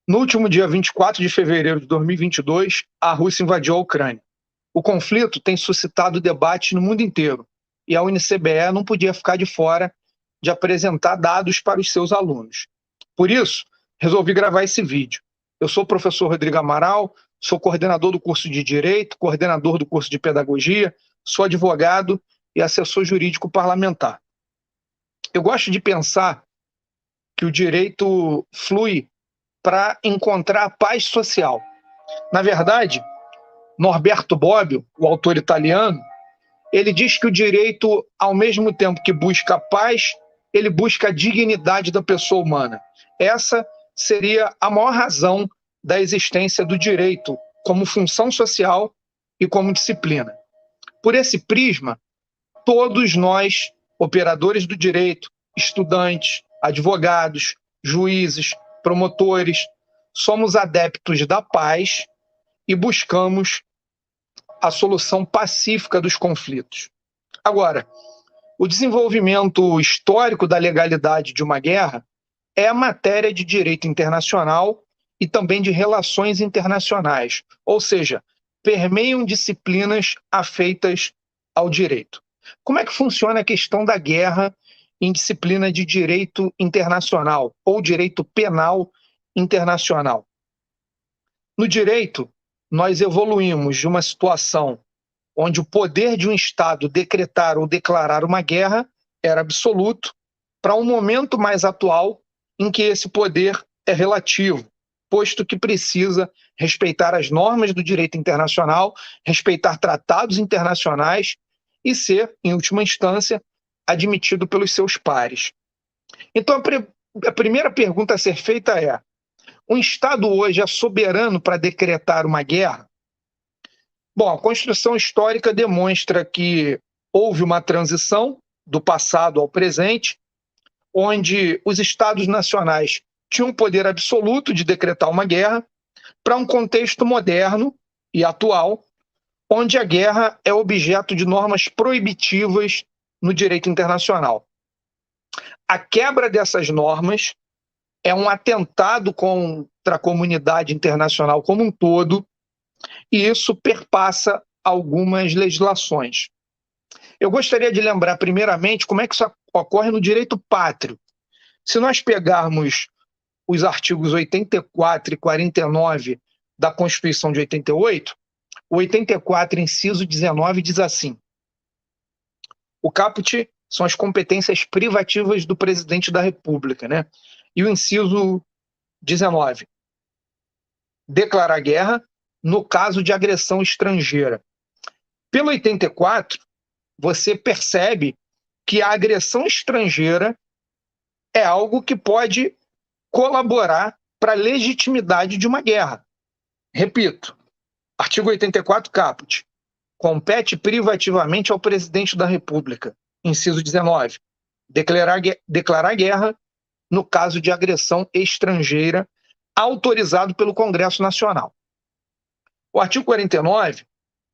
No último dia 24 de fevereiro de 2022, a Rússia invadiu a Ucrânia. O conflito tem suscitado debate no mundo inteiro e a UNCBE não podia ficar de fora de apresentar dados para os seus alunos. Por isso, resolvi gravar esse vídeo. Eu sou o professor Rodrigo Amaral, sou coordenador do curso de Direito, coordenador do curso de Pedagogia, sou advogado e assessor jurídico parlamentar. Eu gosto de pensar que o direito flui para encontrar a paz social. Na verdade, Norberto Bobbio, o autor italiano, ele diz que o direito, ao mesmo tempo que busca a paz, ele busca a dignidade da pessoa humana. Essa seria a maior razão da existência do direito como função social e como disciplina. Por esse prisma, todos nós, operadores do direito, estudantes, advogados, juízes, promotores, somos adeptos da paz e buscamos a solução pacífica dos conflitos. Agora, o desenvolvimento histórico da legalidade de uma guerra é a matéria de direito internacional e também de relações internacionais, ou seja, permeiam disciplinas afeitas ao direito. Como é que funciona a questão da guerra em disciplina de direito internacional ou direito penal internacional? No direito, nós evoluímos de uma situação onde o poder de um Estado decretar ou declarar uma guerra era absoluto, para um momento mais atual em que esse poder é relativo, posto que precisa respeitar as normas do direito internacional, respeitar tratados internacionais e ser, em última instância, admitido pelos seus pares. Então, a primeira pergunta a ser feita é: um Estado hoje é soberano para decretar uma guerra? Bom, a construção histórica demonstra que houve uma transição do passado ao presente, onde os Estados nacionais tinham poder absoluto de decretar uma guerra, para um contexto moderno e atual, onde a guerra é objeto de normas proibitivas no direito internacional. A quebra dessas normas é um atentado contra a comunidade internacional como um todo, e isso perpassa algumas legislações. Eu gostaria de lembrar, primeiramente, como é que isso ocorre no direito pátrio. Se nós pegarmos os artigos 84 e 49 da Constituição de 88, o 84, inciso 19, diz assim: o caput são as competências privativas do presidente da República, né? E o inciso 19, declarar guerra no caso de agressão estrangeira. Pelo 84, você percebe que a agressão estrangeira é algo que pode colaborar para a legitimidade de uma guerra. Repito, artigo 84, caput, compete privativamente ao presidente da República. Inciso 19, declarar guerra no caso de agressão estrangeira autorizado pelo Congresso Nacional. O artigo 49,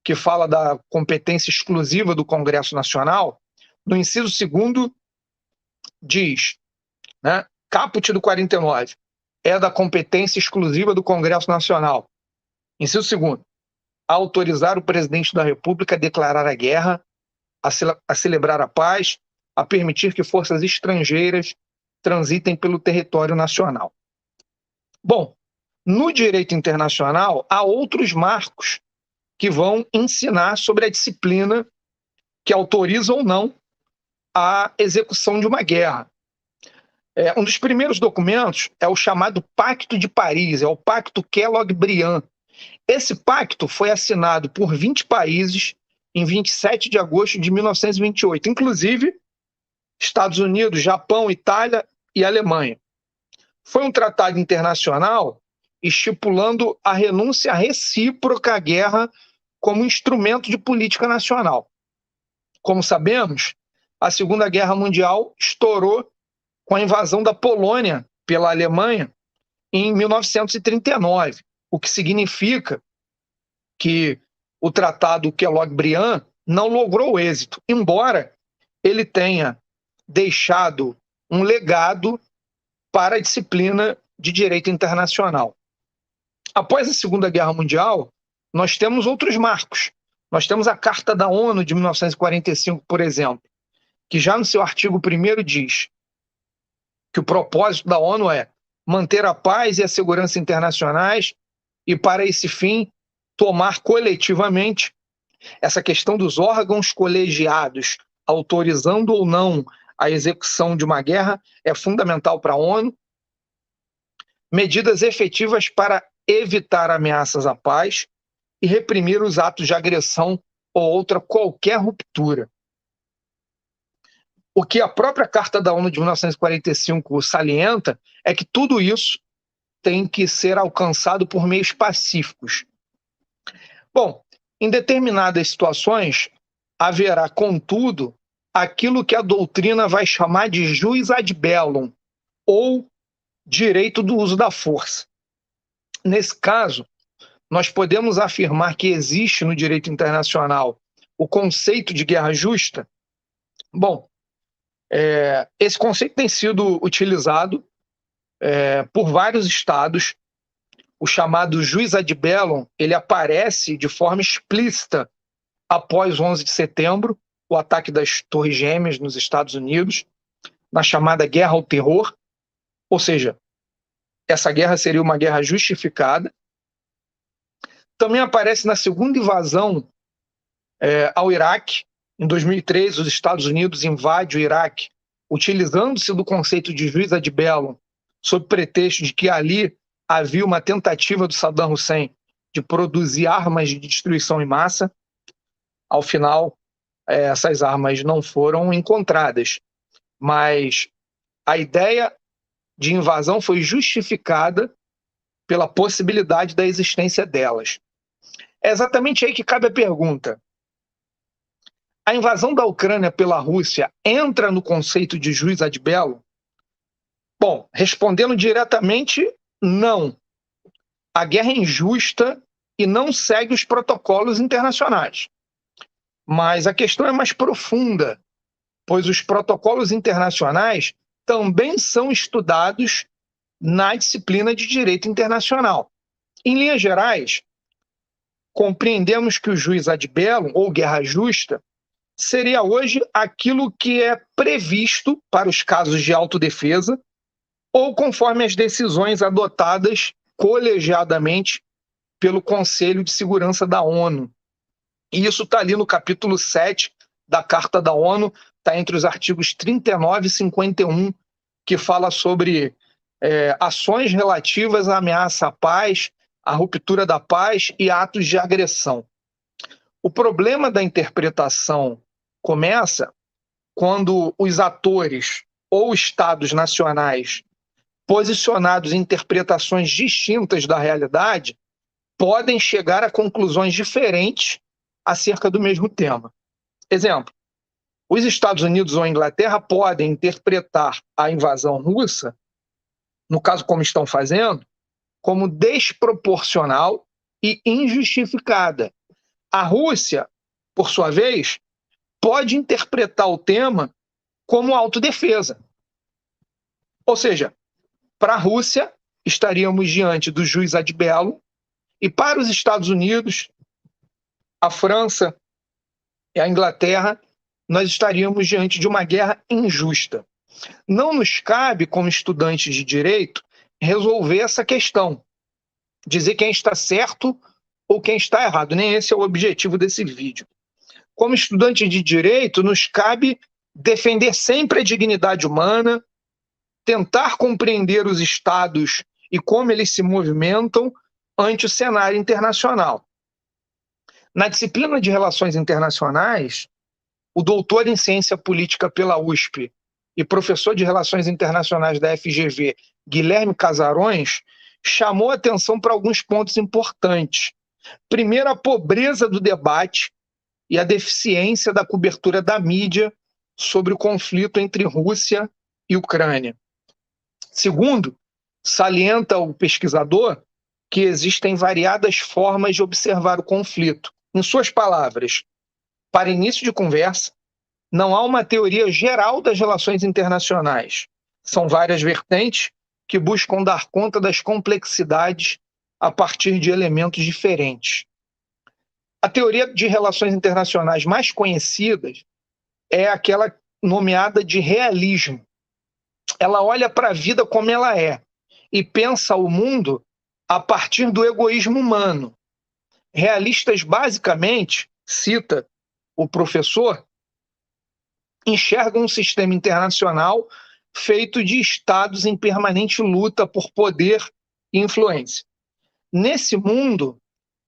que fala da competência exclusiva do Congresso Nacional, no inciso 2º diz, né, caput do 49, é da competência exclusiva do Congresso Nacional. Inciso 2º, autorizar o presidente da República a declarar a guerra, a celebrar a paz, a permitir que forças estrangeiras transitem pelo território nacional. Bom, no direito internacional, há outros marcos que vão ensinar sobre a disciplina que autoriza ou não a execução de uma guerra. Um dos primeiros documentos é o chamado Pacto de Paris, é o Pacto Kellogg-Briand. Esse pacto foi assinado por 20 países em 27 de agosto de 1928, inclusive Estados Unidos, Japão, Itália e Alemanha. Foi um tratado internacional estipulando a renúncia recíproca à guerra como instrumento de política nacional. Como sabemos, a Segunda Guerra Mundial estourou com a invasão da Polônia pela Alemanha em 1939, o que significa que o Tratado Kellogg-Briand não logrou êxito, embora ele tenha deixado um legado para a disciplina de direito internacional. Após a Segunda Guerra Mundial, nós temos outros marcos. Nós temos a Carta da ONU de 1945, por exemplo, que já no seu artigo 1º diz que o propósito da ONU é manter a paz e a segurança internacionais e, para esse fim, tomar coletivamente essa questão dos órgãos colegiados, autorizando ou não a execução de uma guerra, é fundamental para a ONU. Medidas efetivas para evitar ameaças à paz e reprimir os atos de agressão ou outra qualquer ruptura. O que a própria Carta da ONU de 1945 salienta é que tudo isso tem que ser alcançado por meios pacíficos. Bom, em determinadas situações, haverá, contudo, aquilo que a doutrina vai chamar de jus ad bellum, ou direito do uso da força. Nesse caso, nós podemos afirmar que existe no direito internacional o conceito de guerra justa. Bom, esse conceito tem sido utilizado por vários estados. O chamado jus ad bellum, ele aparece de forma explícita após o 11 de setembro, o ataque das Torres Gêmeas nos Estados Unidos, na chamada Guerra ao Terror, ou seja, essa guerra seria uma guerra justificada. Também aparece na segunda invasão ao Iraque. Em 2003, os Estados Unidos invadem o Iraque, utilizando-se do conceito de jus ad bellum, sob pretexto de que ali havia uma tentativa do Saddam Hussein de produzir armas de destruição em massa. Ao final, essas armas não foram encontradas, mas a ideia de invasão foi justificada pela possibilidade da existência delas. É exatamente aí que cabe a pergunta. A invasão da Ucrânia pela Rússia entra no conceito de jus ad bellum? Bom, respondendo diretamente, não. A guerra é injusta e não segue os protocolos internacionais. Mas a questão é mais profunda, pois os protocolos internacionais também são estudados na disciplina de direito internacional. Em linhas gerais, compreendemos que o jus ad bellum, ou guerra justa, seria hoje aquilo que é previsto para os casos de autodefesa ou conforme as decisões adotadas colegiadamente pelo Conselho de Segurança da ONU. E isso está ali no capítulo 7 da Carta da ONU, está entre os artigos 39 e 51, que fala sobre ações relativas à ameaça à paz, à ruptura da paz e atos de agressão. O problema da interpretação começa quando os atores ou estados nacionais posicionados em interpretações distintas da realidade podem chegar a conclusões diferentes acerca do mesmo tema. Exemplo, os Estados Unidos ou a Inglaterra podem interpretar a invasão russa, no caso como estão fazendo, como desproporcional e injustificada. A Rússia, por sua vez, pode interpretar o tema como autodefesa. Ou seja, para a Rússia, estaríamos diante do jus ad bellum, e para os Estados Unidos, a França e a Inglaterra, nós estaríamos diante de uma guerra injusta. Não nos cabe, como estudantes de direito, resolver essa questão, dizer quem está certo ou quem está errado. Nem esse é o objetivo desse vídeo. Como estudante de direito, nos cabe defender sempre a dignidade humana, tentar compreender os estados e como eles se movimentam ante o cenário internacional. Na disciplina de Relações Internacionais, o doutor em Ciência Política pela USP e professor de Relações Internacionais da FGV, Guilherme Casarões, chamou atenção para alguns pontos importantes. Primeiro, a pobreza do debate e a deficiência da cobertura da mídia sobre o conflito entre Rússia e Ucrânia. Segundo, salienta o pesquisador que existem variadas formas de observar o conflito. Em suas palavras, para início de conversa, não há uma teoria geral das relações internacionais. São várias vertentes que buscam dar conta das complexidades a partir de elementos diferentes. A teoria de relações internacionais mais conhecida é aquela nomeada de realismo. Ela olha para a vida como ela é e pensa o mundo a partir do egoísmo humano. Realistas, basicamente, cita o professor, enxergam um sistema internacional feito de estados em permanente luta por poder e influência. Nesse mundo,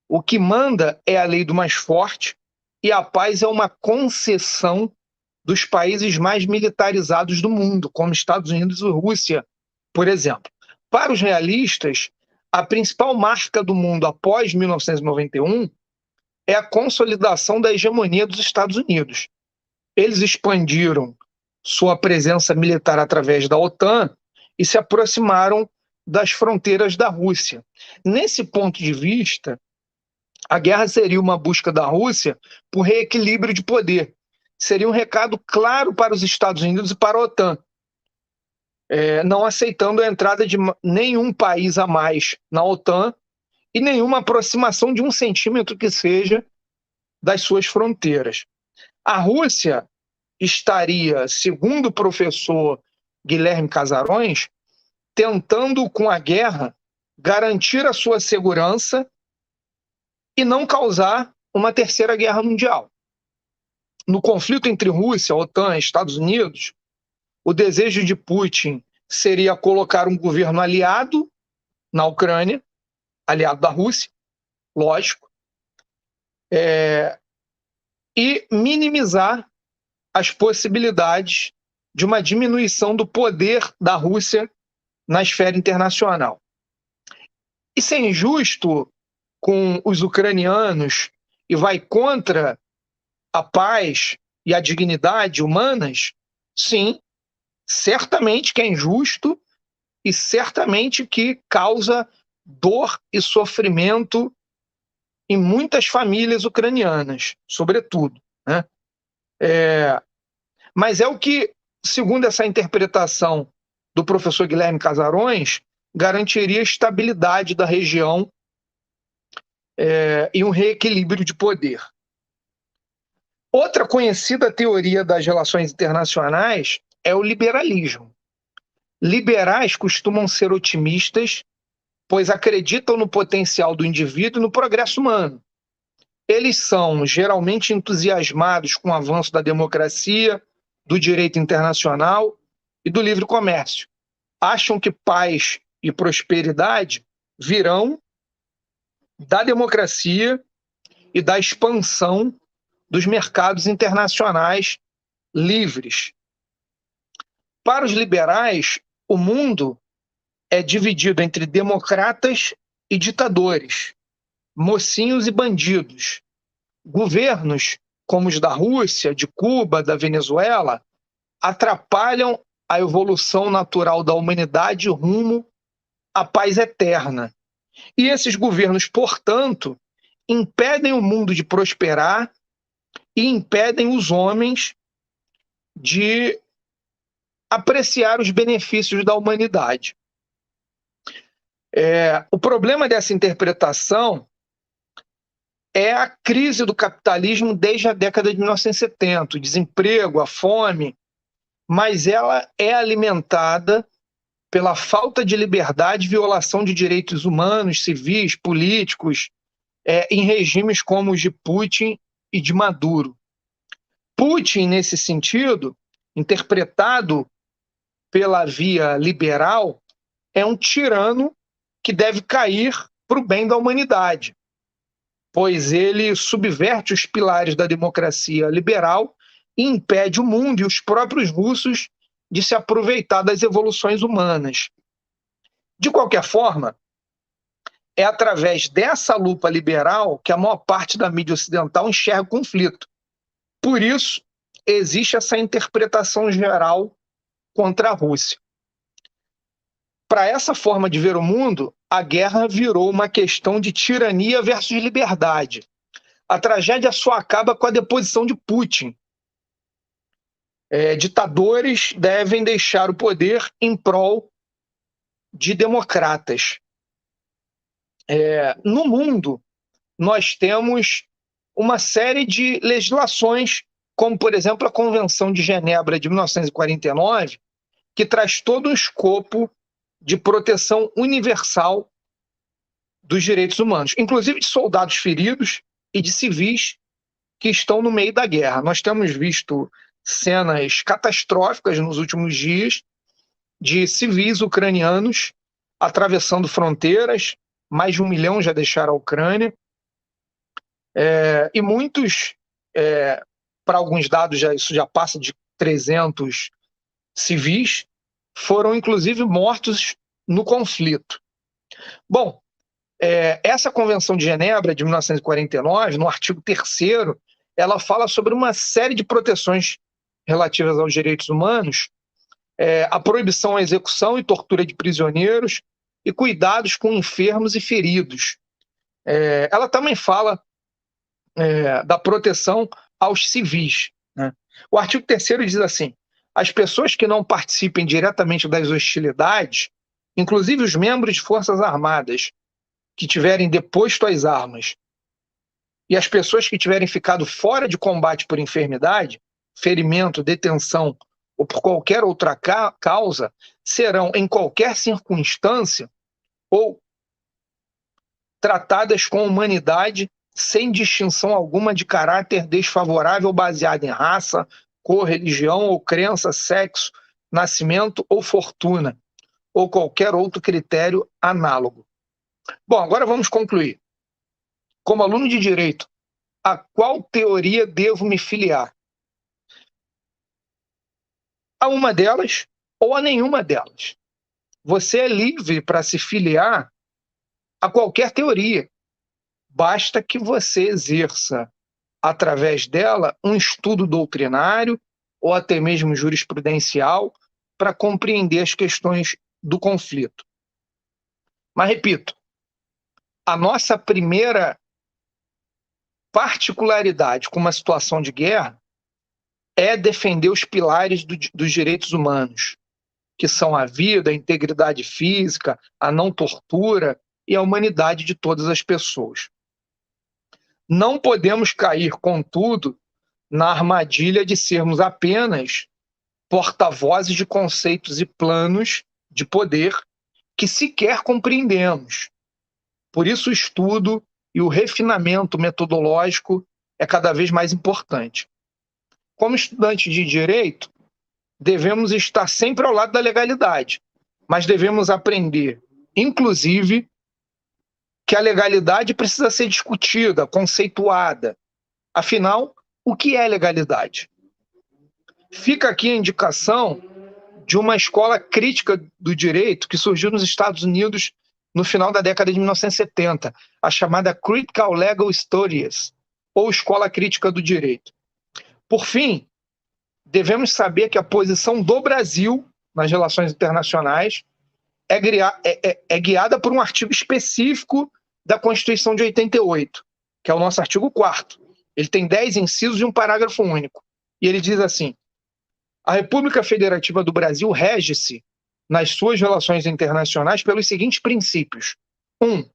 o que manda é a lei do mais forte e a paz é uma concessão dos países mais militarizados do mundo, como Estados Unidos e Rússia, por exemplo. Para os realistas, a principal marca do mundo após 1991 é a consolidação da hegemonia dos Estados Unidos. Eles expandiram sua presença militar através da OTAN e se aproximaram das fronteiras da Rússia. Nesse ponto de vista, a guerra seria uma busca da Rússia por reequilíbrio de poder. Seria um recado claro para os Estados Unidos e para a OTAN, não aceitando a entrada de nenhum país a mais na OTAN e nenhuma aproximação de 1 centímetro que seja das suas fronteiras. A Rússia estaria, segundo o professor Guilherme Casarões, tentando, com a guerra, garantir a sua segurança e não causar uma terceira guerra mundial. No conflito entre Rússia, OTAN e Estados Unidos, o desejo de Putin seria colocar um governo aliado na Ucrânia, aliado da Rússia, lógico, e minimizar as possibilidades de uma diminuição do poder da Rússia na esfera internacional. Isso é injusto com os ucranianos e vai contra a paz e a dignidade humanas? Sim, certamente que é injusto e certamente que causa dor e sofrimento em muitas famílias ucranianas, sobretudo, né? Mas é o que, segundo essa interpretação do professor Guilherme Casarões, garantiria a estabilidade da região e um reequilíbrio de poder. Outra conhecida teoria das relações internacionais é o liberalismo. Liberais costumam ser otimistas, pois acreditam no potencial do indivíduo e no progresso humano. Eles são geralmente entusiasmados com o avanço da democracia, do direito internacional e do livre comércio. Acham que paz e prosperidade virão da democracia e da expansão dos mercados internacionais livres. Para os liberais, o mundo é dividido entre democratas e ditadores, mocinhos e bandidos. Governos como os da Rússia, de Cuba, da Venezuela, atrapalham a evolução natural da humanidade rumo à paz eterna. E esses governos, portanto, impedem o mundo de prosperar e impedem os homens de apreciar os benefícios da humanidade. O problema dessa interpretação é a crise do capitalismo desde a década de 1970, o desemprego, a fome, mas ela é alimentada pela falta de liberdade e violação de direitos humanos, civis, políticos, em regimes como os de Putin e de Maduro. Putin, nesse sentido, interpretado pela via liberal, é um tirano que deve cair para o bem da humanidade, pois ele subverte os pilares da democracia liberal e impede o mundo e os próprios russos de se aproveitar das evoluções humanas. De qualquer forma, é através dessa lupa liberal que a maior parte da mídia ocidental enxerga o conflito. Por isso, existe essa interpretação geral contra a Rússia. Para essa forma de ver o mundo, a guerra virou uma questão de tirania versus liberdade. A tragédia só acaba com a deposição de Putin. Ditadores devem deixar o poder em prol de democratas. No mundo, nós temos uma série de legislações, como, por exemplo, a Convenção de Genebra de 1949, que traz todo um escopo de proteção universal dos direitos humanos, inclusive de soldados feridos e de civis que estão no meio da guerra. Nós temos visto cenas catastróficas nos últimos dias de civis ucranianos atravessando fronteiras, mais de 1 milhão já deixaram a Ucrânia, e muitos, para alguns dados, isso já passa de 300 civis, foram inclusive mortos no conflito. Bom, essa Convenção de Genebra de 1949, no artigo 3º, ela fala sobre uma série de proteções relativas aos direitos humanos, a proibição à execução e tortura de prisioneiros e cuidados com enfermos e feridos. Ela também fala da proteção aos civis, né? O artigo 3º diz assim: as pessoas que não participem diretamente das hostilidades, inclusive os membros de forças armadas que tiverem deposto as armas, e as pessoas que tiverem ficado fora de combate por enfermidade, ferimento, detenção ou por qualquer outra causa, serão, em qualquer circunstância, ou tratadas com humanidade, sem distinção alguma de caráter desfavorável baseado em raça, cor, religião ou crença, sexo, nascimento ou fortuna, ou qualquer outro critério análogo. Bom, agora vamos concluir. Como aluno de direito, a qual teoria devo me filiar? A uma delas ou a nenhuma delas. Você é livre para se filiar a qualquer teoria. Basta que você exerça, através dela, um estudo doutrinário ou até mesmo jurisprudencial para compreender as questões do conflito. Mas, repito, a nossa primeira particularidade com uma situação de guerra é defender os pilares dos direitos humanos, que são a vida, a integridade física, a não tortura e a humanidade de todas as pessoas. Não podemos cair, contudo, na armadilha de sermos apenas porta-vozes de conceitos e planos de poder que sequer compreendemos. Por isso, o estudo e o refinamento metodológico é cada vez mais importante. Como estudantes de direito, devemos estar sempre ao lado da legalidade, mas devemos aprender, inclusive, que a legalidade precisa ser discutida, conceituada. Afinal, o que é legalidade? Fica aqui a indicação de uma escola crítica do direito que surgiu nos Estados Unidos no final da década de 1970, a chamada Critical Legal Studies, ou Escola Crítica do Direito. Por fim, devemos saber que a posição do Brasil nas relações internacionais é guiada por um artigo específico da Constituição de 88, que é o nosso artigo 4º. Ele tem 10 incisos e um parágrafo único. E ele diz assim: a República Federativa do Brasil rege-se nas suas relações internacionais pelos seguintes princípios: 1.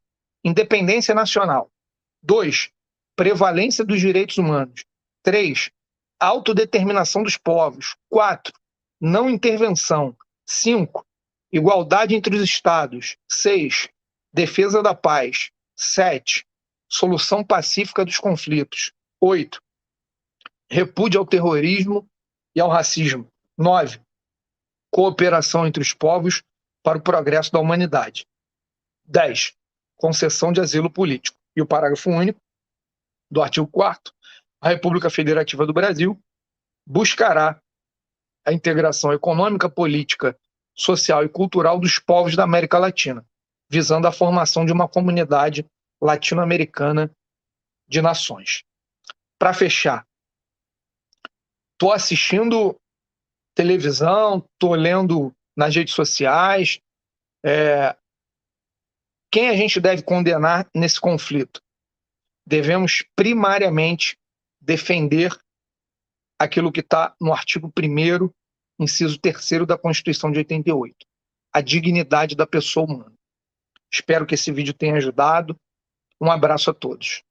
Independência nacional. 2. Prevalência dos direitos humanos. 3. Autodeterminação dos povos. 4. Não intervenção. 5. Igualdade entre os Estados. 6. Defesa da paz. 7. Solução pacífica dos conflitos. 8. Repúdio ao terrorismo e ao racismo. 9. Cooperação entre os povos para o progresso da humanidade. 10. Concessão de asilo político. E o parágrafo único do artigo 4º, a República Federativa do Brasil buscará a integração econômica, política, social e cultural dos povos da América Latina, visando a formação de uma comunidade latino-americana de nações. Para fechar, estou assistindo televisão, estou lendo nas redes sociais. Quem a gente deve condenar nesse conflito? Devemos primariamente defender aquilo que está no artigo 1º, inciso 3º da Constituição de 88, a dignidade da pessoa humana. Espero que esse vídeo tenha ajudado. Um abraço a todos.